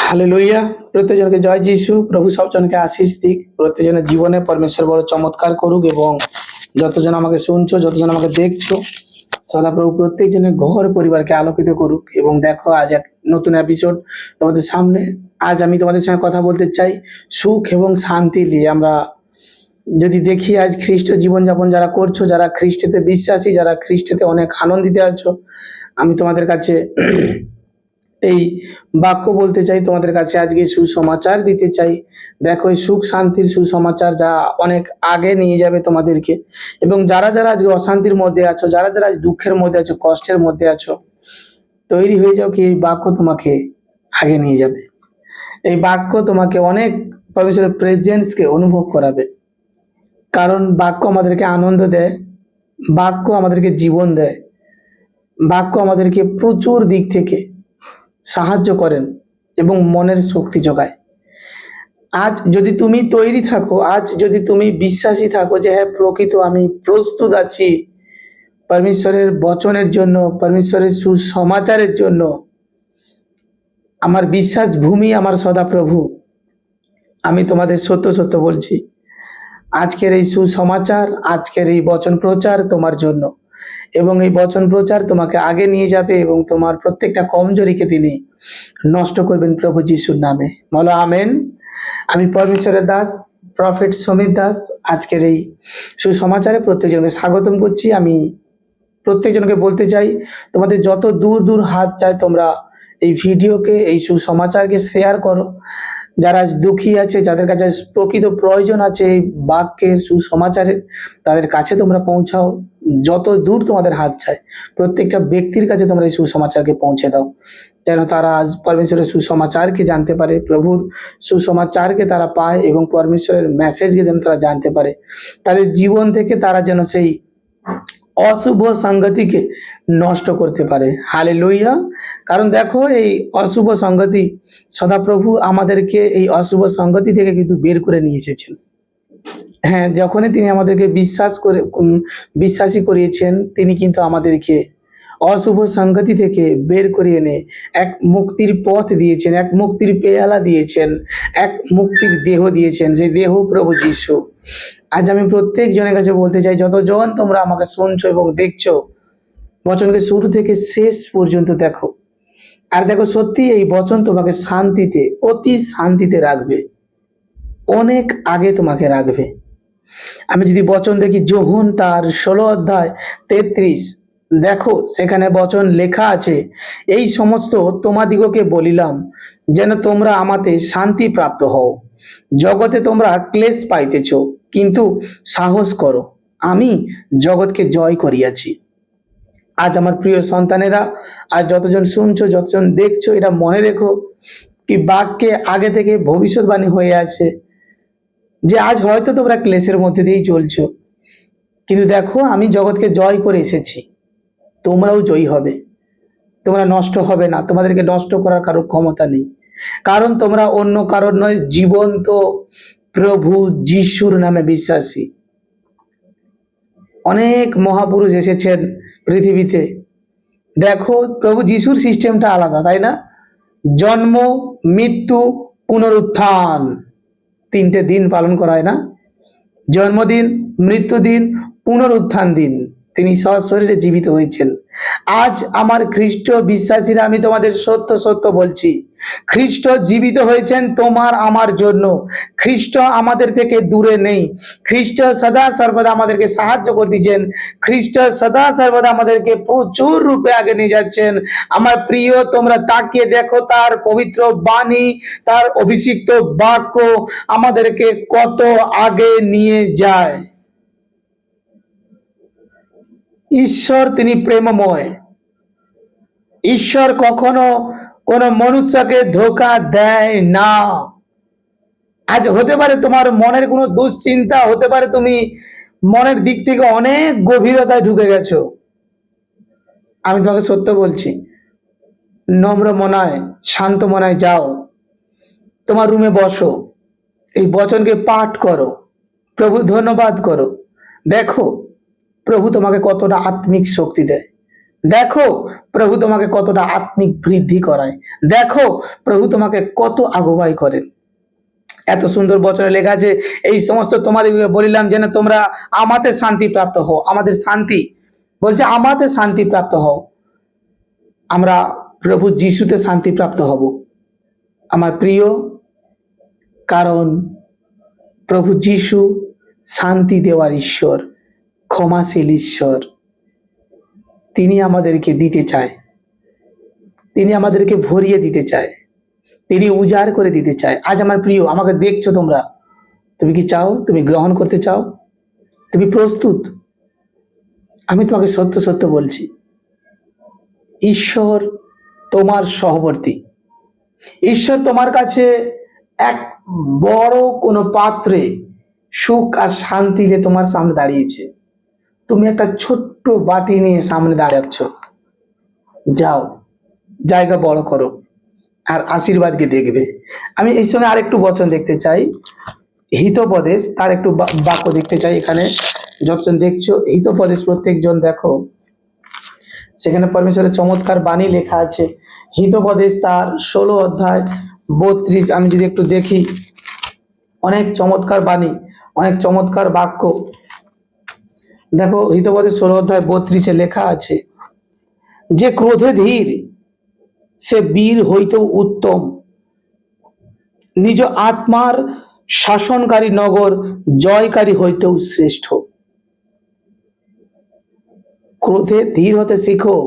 Hallelujah. প্রত্যেকজনকে জয় যিশু। প্রভু সবজনকে আশীষ দিক। প্রত্যেকজনের জীবনে পরমেশ্বর বড় চমৎকার করুক এবং যতজন আমাকে শুনছো, যতজন আমাকে দেখছো, সদাপ্রভু প্রত্যেকজনের ঘর পরিবারকে আলোকিত করুক। এবং দেখো, আজ এক নতুন এপিসোড তোমাদের সামনে। আজ আমি তোমাদের সঙ্গে কথা বলতে চাই সুখ এবং শান্তি নিয়ে। আমরা যদি দেখি আজ খ্রিস্ট জীবনযাপন যারা করছো, যারা খ্রিস্টেতে বিশ্বাসী, যারা খ্রিস্টেতে অনেক আনন্দিত আছো, আমি তোমাদের কাছে এই বাক্য বলতে চাই, তোমাদের কাছে আজকে সুসমাচার দিতে চাই। দেখো, এই সুখ শান্তির সুসমাচার যা অনেক আগে নিয়ে যাবে তোমাদেরকে। এবং যারা যারা আজকে অশান্তির মধ্যে আছো, যারা যারা আজ দুঃখের মধ্যে আছো, কষ্টের মধ্যে আছো, তৈরি হয়ে যাও কি এই বাক্য তোমাকে আগে নিয়ে যাবে। এই বাক্য তোমাকে অনেক পরমেশ্বরের প্রেজেন্সকে অনুভব করাবে। কারণ বাক্য আমাদেরকে আনন্দ দেয়, বাক্য আমাদেরকে জীবন দেয়, বাক্য আমাদেরকে প্রচুর দিক থেকে সাহায্য করেন এবং মনের শক্তি যোগায়। আজ যদি তুমি তৈরি থাকো, আজ যদি তুমি বিশ্বাসী থাকো যে হ্যাঁ, প্রকৃত আমি প্রস্তুত আছি পরমেশ্বরের বচনের জন্য, পরমেশ্বরের সুসমাচারের জন্য, আমার বিশ্বাস ভূমি আমার সদাপ্রভু, আমি তোমাদের সত্য সত্য বলছি, আজকের এই সুসমাচার, আজকের এই বচন প্রচার তোমার জন্য। এবং এই বচন প্রচার তোমাকে আগে নিয়ে যাবে এবং তোমার প্রত্যেকটা কমজোরিকে তিনি নষ্ট করবেন প্রভু যিশুর নামে। বলো আমেন। আমি পরমেশ্বরের দাস প্রফেট সমীর দাস আজকের এই সুসমাচারে প্রত্যেকজনকে স্বাগতম করছি। আমি প্রত্যেকজনকে বলতে চাই, তোমাদের যত দূর দূর হাত চায়, তোমরা এই ভিডিওকে, এই সুসমাচারকে শেয়ার করো। যারা আজ দুঃখী আছে, যাদের কাছে প্রকৃত প্রয়োজন আছে এই বাক্যের সুসমাচারের, তাদের কাছে তোমরা পৌঁছাও। যত দূর তোমাদের হাত চায়, প্রত্যেকটা ব্যক্তির কাছে তোমরা এই সুসমাচারকে পৌঁছে দাও, যেন তারা আজ পরমেশ্বরের সুসমাচারকে জানতে পারে, প্রভুর সুসমাচারকে তারা পায় এবং পরমেশ্বরের মেসেজকে যেন তারা জানতে পারে। তাদের জীবন থেকে তারা যেন সেই অশুভ সংগতিকে নষ্ট করতে পারে। হালেলুয়া। কারণ দেখো, এই অশুভ সংগতি, সদাপ্রভু আমাদেরকে এই অশুভ সংগতি থেকে কিন্তু বের করে নিয়ে এসেছেন। হ্যাঁ, যখনই তিনি আমাদেরকে বিশ্বাসী করিয়েছেন, তিনি কিন্তু আমাদেরকে অশুভ সংগতি থেকে বের করে এনে এক মুক্তির পথ দিয়েছেন, এক মুক্তির পেয়ালা দিয়েছেন, এক মুক্তির দেহ দিয়েছেন, যে দেহ প্রভু যিশু। আজ আমি প্রত্যেক জনের কাছে বলতে চাই, যতজন তোমরা আমাকে শুনছো এবং দেখছো, বচনকে শুরু থেকে শেষ পর্যন্ত দেখো। আর দেখো, সত্যি এই বচন তোমাকে শান্তিতে, অতি শান্তিতে রাখবে, অনেক আগে তোমাকে রাখবে। আমি যদি বচন দেখি, যোহন তার 16 অধ্যায় 33, দেখো সেখানে বচন লেখা আছে, এই সমস্ত তোমাদিগকে বলিলাম যেন তোমরা আমাতে শান্তি প্রাপ্ত হও। জগতে তোমরা ক্লেশ পাইতেছ, কিন্তু সাহস করো, আমি জগৎকে জয় করিয়াছি। আজ আমার প্রিয় সন্তানেরা, আজ যতজন শুনছো, যতজন দেখছো, এটা মনে রেখো কি বাক্যে আগে থেকে ভবিষ্যৎবাণী হয়ে আছে যে আজ হয়তো তোমরা ক্লেশের মধ্যে দিয়েই চলছো, কিন্তু দেখো আমি জগৎকে জয় করে এসেছি, তোমরাও জয়ী হবে, তোমরা নষ্ট হবে না, তোমাদেরকে নষ্ট করার কারোর ক্ষমতা নেই। কারণ তোমরা অন্য কারোর নয়, জীবন্ত প্রভু যিশুর নামে বিশ্বাসী। অনেক মহাপুরুষ এসেছেন পৃথিবীতে। দেখো, প্রভু যিশুর সিস্টেমটা আলাদা, তাই না? জন্ম, মৃত্যু, পুনরুত্থান, 3টে দিন পালন করা হয় না? জন্মদিন, মৃত্যুদিন, পুনরুত্থান দিন। তিনি সশরীরে জীবিত হয়েছেন। আজ আমার খ্রিস্ট বিশ্বাসীরা, আমি তোমাদের সত্য সত্য বলছি, খ্রিস্ট জীবিত হয়েছেন তোমার আমার জন্য। খ্রিস্ট আমাদের থেকে দূরে নেই। খ্রিস্ট সদা সর্বদা আমাদেরকে সাহায্য করতেছেন। খ্রিস্ট সদা সর্বদা আমাদেরকে প্রচুর রূপে আগে নিয়ে যাচ্ছেন। আমার প্রিয়, তোমরা তাকিয়ে দেখো তার পবিত্র বাণী, তার অভিষিক্ত বাক্য আমাদেরকে কত আগে নিয়ে যায়। ঈশ্বর তিনি প্রেমময়। ঈশ্বর কখনো কোন মনুষ্যকে ধোঁকা দেয় না। আজ হতে পারে তোমার মনের কোনো দুশ্চিন্তা, হতে পারে তুমি মনের দিক থেকে অনেক গভীরতায় ঢুকে গেছো। আমি তোমাকে সত্য বলছি, নম্র মনায়, শান্ত মনায় যাও, তোমার রুমে বসো, এই বচনকে পাঠ করো, প্রভু ধন্যবাদ করো। দেখো প্রভু তোমাকে কতটা আত্মিক শক্তি দেয়। দেখো প্রভু তোমাকে কতটা আত্মিক বৃদ্ধি করায়। দেখো প্রভু তোমাকে কত আগুবাই করেন। এত সুন্দর বচনে লেখা আছে, এই সমস্ত তোমাদেরকে বলিলাম যেন তোমরা আমাতে শান্তি প্রাপ্ত হও। আমাদের শান্তি বলছে, আমাতে শান্তি প্রাপ্ত হও। আমরা প্রভু যিশুতে শান্তি প্রাপ্ত হব আমার প্রিয়। কারণ প্রভু যিশু শান্তি দেওয়ার ঈশ্বর, ক্ষমাশীল ঈশ্বর। তিনি আমাদেরকে দিতে চায়, তিনি আমাদেরকে ভরিয়ে দিতে চায়, তিনি উজাড় করে দিতে চায়। আজ আমার প্রিয়, আমাকে দেখছো তোমরা, তুমি কি চাও? তুমি গ্রহণ করতে চাও? তুমি প্রস্তুত? আমি তোমাকে সত্য সত্য বলছি, ঈশ্বর তোমার সহবর্তী। ঈশ্বর তোমার কাছে এক বড় কোনো পাত্রে সুখ আর শান্তি যে তোমার সামনে দাঁড়িয়েছে। তুমি একটা ছোট্ট বাটি নিয়ে সামনে দাঁড়াচ্ছ। যাও, জায়গা বড় করো আর আশীর্বাদকে দেখবে। আমি এই সঙ্গে আরেকটু বচন দেখতে চাই, হিতোপদেশ, তার একটু বাক্য দেখতে চাই। এখানে যতজন দেখছো হিতোপদেশ, প্রত্যেকজন দেখো, সেখানে পরমেশ্বরের চমৎকার বাণী লেখা আছে। হিতোপদেশ তার 16 অধ্যায় 32, আমি যদি একটু দেখি, অনেক চমৎকার বাণী, অনেক চমৎকার বাক্য। দেখো হিতোপদেশ 16 অধ্যায় 32 লেখা আছে, যে ক্রোধে ধীর সে বীর হইতেও উত্তম, নিজ আত্মার শাসনকারী নগর জয়কারী হইতেও শ্রেষ্ঠ। ক্রোধে ধীর হতে শিখো,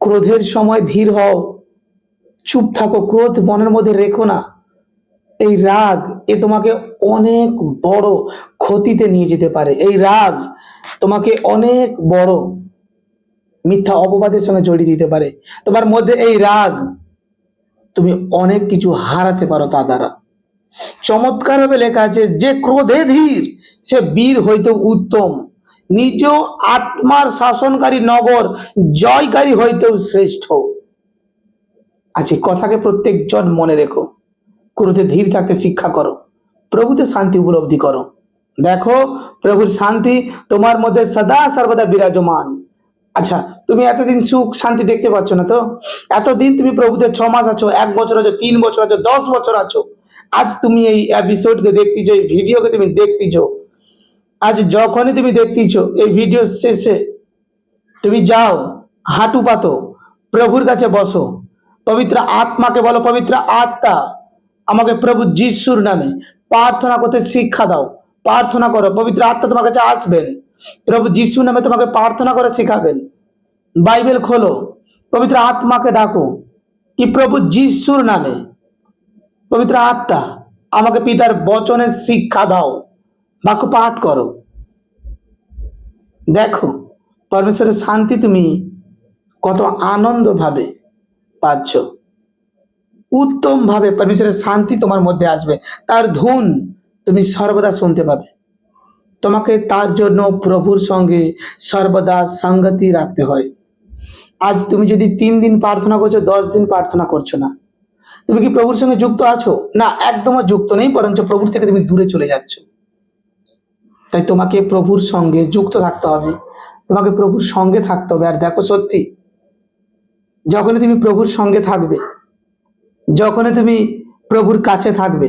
ক্রোধের সময় ধীর হও, চুপ থাকো, ক্রোধ মনের মধ্যে রেখো না। এই রাগ এ তোমাকে অনেক বড় ক্ষতিতে নিয়ে যেতে পারে। এই রাগ তোমাকে অনেক বড় মিথ্যা অপবাদের সঙ্গে জড়িয়ে দিতে পারে। তোমার মধ্যে এই রাগ, তুমি অনেক কিছু হারাতে পারো তা দ্বারা। চমৎকার ভাবে লেখা আছে, যে ক্রোধে ধীর সে বীর হইতে উত্তম, নিজ আত্মার শাসনকারী নগর জয়কারী হইতেও শ্রেষ্ঠ। আচ্ছা, কথাকে প্রত্যেকজন মনে রেখো। ক্রোধে ধীর থাকতে শিক্ষা করো, প্রভুতে শান্তি উপলব্ধি করো। দেখো প্রভুর শান্তি তোমার মধ্যে সদা সর্বদা বিরাজমান। আচ্ছা, তুমি এতদিন সুখ শান্তি দেখতে পাচ্ছ না তো? এতদিন তুমি প্রভুতে 6 মাস আছো, 1 বছর আছো, 3 বছর আছো, 10 বছর আছো। আজ তুমি এই এপিসোডকে দেখতেছো, এই ভিডিওকে তুমি দেখতেছো। আজ যখনই তুমি দেখতেছো এই ভিডিও শেষে, তুমি যাও, হাঁটু পাতো, প্রভুর কাছে বসো, পবিত্র আত্মাকে বলো, পবিত্র আত্মা আমাকে প্রভু যিশুর নামে প্রার্থনা করতে শিক্ষা দাও। প্রার্থনা করো, পবিত্র আত্মা তোমার কাছে আসবেন, প্রভু যিশুর নামে তোমাকে প্রার্থনা করে শিখাবেন। বাইবেল খোলো, পবিত্র আত্মাকে ডাকো, কি প্রভু যিশুর নামে পবিত্র আত্মা আমাকে পিতার বচনের শিক্ষা দাও। বাক্য পাঠ করো। দেখো পরমেশ্বরের শান্তি তুমি কত আনন্দ ভাবে পাচ্ছ। উত্তম ভাবে পরমেশ্বরের শান্তি তোমার মধ্যে আসবে, তার ধুন তুমি সর্বদা শুনতে পাবে। তোমাকে তার জন্য প্রভুর সঙ্গে সর্বদা সঙ্গতি রাখতে হয়। আজ তুমি যদি 3 দিন প্রার্থনা করছো, 10 দিন প্রার্থনা করছো না, তুমি কি প্রভুর সঙ্গে যুক্ত আছো? না, একদমই যুক্ত নেই, বরঞ্চ প্রভুর থেকে তুমি দূরে চলে যাচ্ছ। তাই তোমাকে প্রভুর সঙ্গে যুক্ত থাকতে হবে, তোমাকে প্রভুর সঙ্গে থাকতে হবে। আর দেখো সত্যি, যখনই তুমি প্রভুর সঙ্গে থাকবে, যখনই তুমি প্রভুর কাছে থাকবে,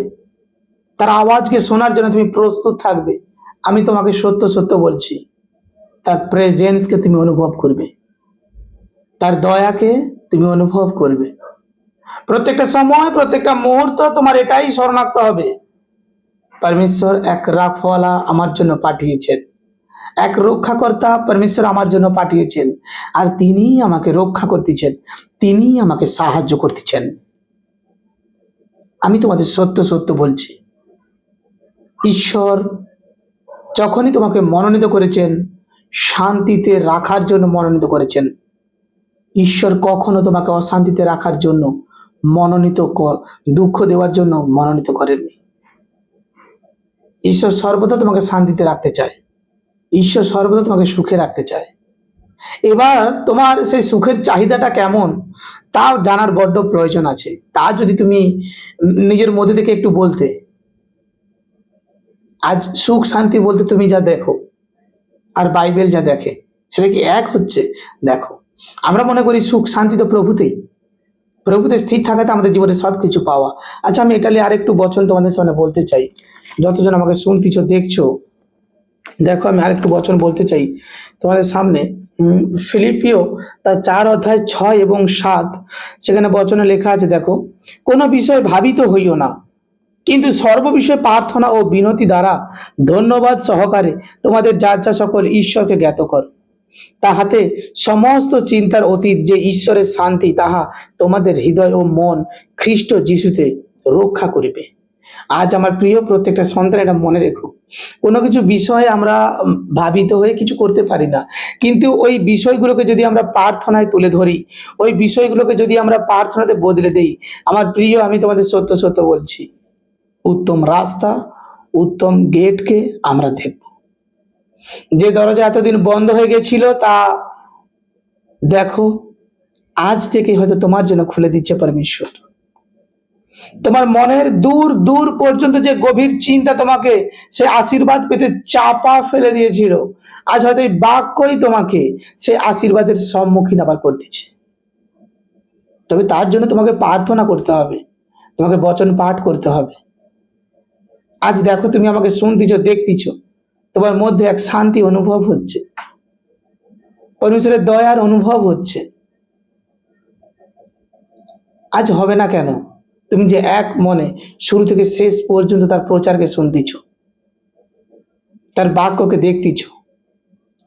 তার আওয়াজকে শোনার জন্য তুমি প্রস্তুত থাকবে, আমি তোমাকে সত্য সত্য বলছি, তার প্রেজেন্সকে তুমি অনুভব করবে, তার দয়াকে তুমি অনুভব করবে। প্রত্যেকটা সময়, প্রত্যেকটা মুহূর্ত তোমার এটাই স্মরণ রাখতে হবে, পরমেশ্বর এক রাখওয়ালা আমার জন্য পাঠিয়েছেন, এক রক্ষাকর্তা পরমেশ্বর আমার জন্য পাঠিয়েছেন, আর তিনি আমাকে রক্ষা করতেছেন, তিনি আমাকে সাহায্য করতেছেন। আমি তোমাদের সত্য সত্য বলছি, ঈশ্বর যখনই তোমাকে মনোনীত করেছেন, শান্তিতে রাখার জন্য মনোনীত করেছেন। ঈশ্বর কখনো তোমাকে অশান্তিতে রাখার জন্য মনোনীত, দুঃখ দেওয়ার জন্য মনোনীত করেননি। ঈশ্বর সর্বদা তোমাকে শান্তিতে রাখতে চায়, ঈশ্বর সর্বদা তোমাকে সুখে রাখতে চায়। এবার তোমার সেই সুখের চাহিদাটা কেমন তা জানার বড্ড প্রয়োজন আছে। তা যদি তুমি নিজের মধ্যে থেকে একটু বলতে, আজ সুখ শান্তি বলতে তুমি যা দেখো আর বাইবেল যা দেখে, সেটা কি এক হচ্ছে? দেখো, আমরা মনে করি সুখ শান্তি তো প্রভুতেই, প্রভুতে স্থির থাকাতে আমাদের জীবনে সবকিছু পাওয়া। আচ্ছা, আমি এটা নিয়ে আরেকটু বচন তোমাদের সামনে বলতে চাই। যতজন আমাকে শুনতেছো দেখছো, দেখো আমি আরেকটু বচন বলতে চাই তোমাদের সামনে। ফিলিপিও তার 4 অধ্যায় 6 এবং 7, সেখানে বচনে লেখা আছে, দেখো, কোনো বিষয় ভাবিত হইও না, কিন্তু সর্ববিষয়ে প্রার্থনা ও বিনতি দ্বারা ধন্যবাদ সহকারে তোমাদের যা যা সকল ঈশ্বরকে জ্ঞাত কর, তাহাতে সমস্ত চিন্তার অতীত যে ঈশ্বরের শান্তি তাহা তোমাদের হৃদয় ও মন খ্রিস্ট যিশুতে রক্ষা করিবে। আজ আমার প্রিয় প্রত্যেকটা সন্তান এটা মনে রেখো, কোনো কিছু বিষয়ে আমরা ভাবিত হয়ে কিছু করতে পারি না, কিন্তু ওই বিষয়গুলোকে যদি আমরা প্রার্থনায় তুলে ধরি, ওই বিষয়গুলোকে যদি আমরা প্রার্থনাতে বদলে দেই, আমার প্রিয়, আমি তোমাদের সত্য সত্য বলছি, উত্তম রাস্তা, উত্তম গেটকে আমরা দেখব। যে দরজা এতদিন বন্ধ হয়ে গেছিল তা দেখো আজ থেকে হয়তো তোমার জন্য খুলে দিচ্ছে পরমেশ্বর। তোমার মনের দূর দূর পর্যন্ত যে গভীর চিন্তা তোমাকে সে আশীর্বাদ পেতে চাপা ফেলে দিয়েছিল, আজ হয়তো এই বাক্যই তোমাকে সে আশীর্বাদের সম্মুখীন আবার করতেছে। তবে তার জন্য তোমাকে প্রার্থনা করতে হবে, তোমাকে বচন পাঠ করতে হবে। আজ দেখো, তুমি আমাকে শুনতেছো, দেখতেছো, তোমার মধ্যে এক শান্তি অনুভব হচ্ছে, পরমেশ্বরের দয়ার অনুভব হচ্ছে। আজ হবে না কেন? তুমি যে এক মনে শুরু থেকে শেষ পর্যন্ত তার প্রচারকে শুনতেছ, তার বাক্যকে দেখতেছ,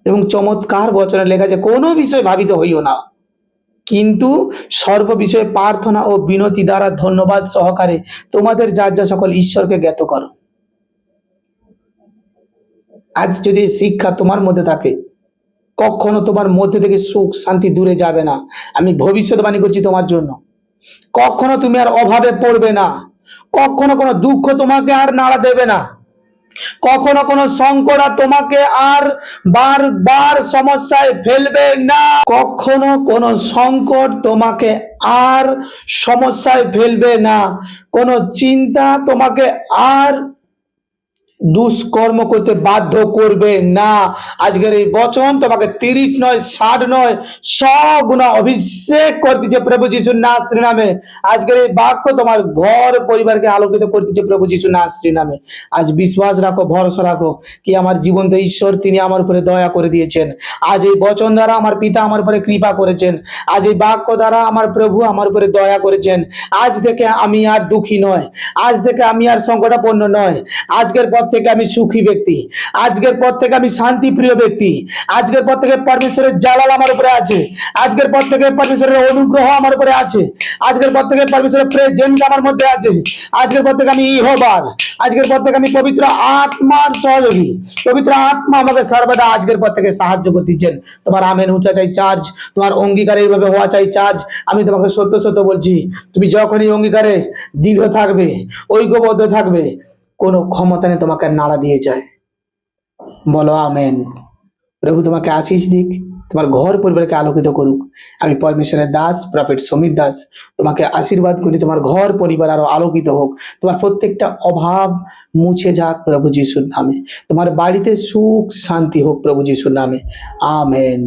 এবং চমৎকার বচনে লেখা আছে, কোনো বিষয় ভাবিত হইও না, কিন্তু সর্ব বিষয়ে প্রার্থনা ও বিনতি দ্বারা ধন্যবাদ সহকারে তোমাদের যা যা সকল ঈশ্বরকে জ্ঞাত করো। আজ যদি এই শিক্ষা তোমার মধ্যে থাকে, কখনো তোমার মধ্যে থেকে সুখ শান্তি দূরে যাবে না। আমি ভবিষ্যৎবাণী করছি তোমার জন্য, কখনো তুমি আর অভাবে পড়বে না, কখনো কোনো দুঃখ তোমাকে আর নাড়া দেবে না, কখনো কোনো সংকট আর তোমাকে আর বারবার সমস্যায় ফেলবে না, কখনো কোনো সংকট তোমাকে আর সমস্যায় ফেলবে না, কোনো চিন্তা তোমাকে আর দুষ্কর্ম করতে বাধ্য করবে না। আজকের এই বচন তোমাকে 30 নয়, 60 নয়, 100 গুণা অভিষেক করে দিচ্ছে প্রভু যিশুর নাম নামে। আজকের এই বাক্য তোমার ঘর পরিবারকে আলোকিত করে দিচ্ছে প্রভু যিশুর নামে। আজ বিশ্বাস রাখো, ভরসা রাখো কি আমার জীবন্ত ঈশ্বর তিনি আমার উপরে দয়া করে দিয়েছেন। আজ এই বচন দ্বারা আমার পিতা আমার উপরে কৃপা করেছেন। আজ এই বাক্য দ্বারা আমার প্রভু আমার উপরে দয়া করেছেন। আজ থেকে আমি আর দুঃখী নয়, আজ থেকে আমি আর সংকটাপন্ন নয়, আজকের পর থেকে আমি সুখী ব্যক্তি, আজকের পর থেকে আমি শান্তি প্রিয় ব্যক্তি, আজকের পর থেকে পরমেশ্বরের জালাল আমার উপরে আছে, আজকের পর থেকে পরমেশ্বরের অনুগ্রহ আমার উপরে আছে, আজকের পর থেকে পরমেশ্বরের প্রেজেন্স আমার মধ্যে আছে, আজকের পর থেকে আমি ইহবার, আজকের পর থেকে আমি পবিত্র আত্মার সহযোগী, পবিত্র আত্মা আমাকে সর্বদা আজকের পর থেকে সাহায্য করতেছেন। তোমার আমেন উঁচা চাই চার্জ, তোমার অঙ্গীকারে এইভাবে হওয়া চাই চার্জ। আমি তোমাকে সত্য সত্য বলছি, তুমি যখনই অঙ্গীকারে দৃঢ় থাকবে, ঐক্যবদ্ধ থাকবে, কোনো ক্ষমতা নেই তোমাকে নাড়া দিয়ে যায়। বলো আমেন। প্রভু তোমাকে আশীষ দিক, তোমার ঘর পরিবারকে আলোকিত করুক। আমি পরমেশ্বরের দাস প্রফেট সমীর দাস তোমাকে আশীর্বাদ করি, তোমার ঘর পরিবার আরো আলোকিত হোক, তোমার প্রত্যেকটা অভাব মুছে যাক প্রভু যিশুর নামে, তোমার বাড়িতে সুখ শান্তি হোক প্রভু যিশুর নামে। আমেন।